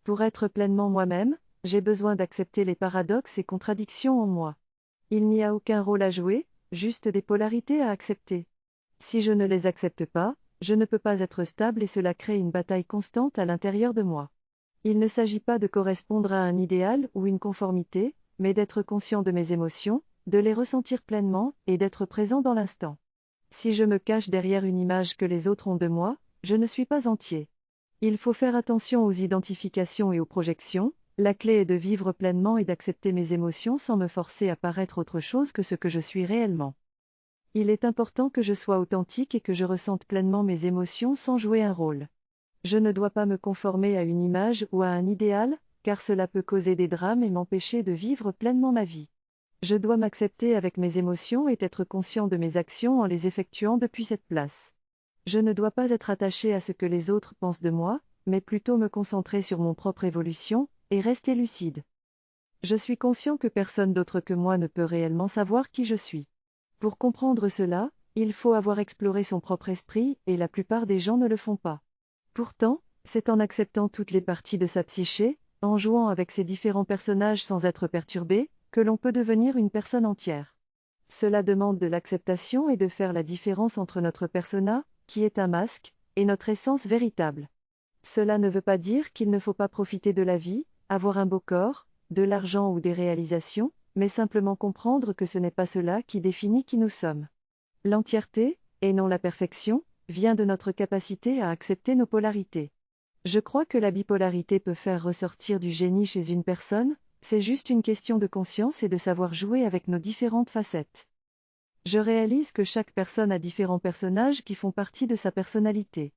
Pour être pleinement moi-même, j'ai besoin d'accepter les paradoxes et contradictions en moi. Il n'y a aucun rôle à jouer, juste des polarités à accepter. Si je ne les accepte pas, je ne peux pas être stable et cela crée une bataille constante à l'intérieur de moi. Il ne s'agit pas de correspondre à un idéal ou une conformité, mais d'être conscient de mes émotions, de les ressentir pleinement et d'être présent dans l'instant. Si je me cache derrière une image que les autres ont de moi, je ne suis pas entier. Il faut faire attention aux identifications et aux projections, la clé est de vivre pleinement et d'accepter mes émotions sans me forcer à paraître autre chose que ce que je suis réellement. Il est important que je sois authentique et que je ressente pleinement mes émotions sans jouer un rôle. Je ne dois pas me conformer à une image ou à un idéal, car cela peut causer des drames et m'empêcher de vivre pleinement ma vie. Je dois m'accepter avec mes émotions et être conscient de mes actions en les effectuant depuis cette place. Je ne dois pas être attaché à ce que les autres pensent de moi, mais plutôt me concentrer sur mon propre évolution, et rester lucide. Je suis conscient que personne d'autre que moi ne peut réellement savoir qui je suis. Pour comprendre cela, il faut avoir exploré son propre esprit, et la plupart des gens ne le font pas. Pourtant, c'est en acceptant toutes les parties de sa psyché, en jouant avec ses différents personnages sans être perturbé, que l'on peut devenir une personne entière. Cela demande de l'acceptation et de faire la différence entre notre persona, qui est un masque, et notre essence véritable. Cela ne veut pas dire qu'il ne faut pas profiter de la vie, avoir un beau corps, de l'argent ou des réalisations, mais simplement comprendre que ce n'est pas cela qui définit qui nous sommes. L'entièreté, et non la perfection, vient de notre capacité à accepter nos polarités. Je crois que la bipolarité peut faire ressortir du génie chez une personne, c'est juste une question de conscience et de savoir jouer avec nos différentes facettes. Je réalise que chaque personne a différents personnages qui font partie de sa personnalité.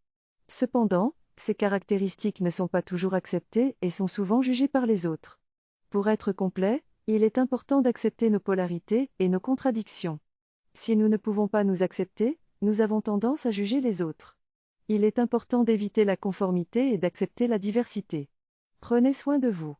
Cependant, ces caractéristiques ne sont pas toujours acceptées et sont souvent jugées par les autres. Pour être complet, il est important d'accepter nos polarités et nos contradictions. Si nous ne pouvons pas nous accepter, nous avons tendance à juger les autres. Il est important d'éviter la conformité et d'accepter la diversité. Prenez soin de vous.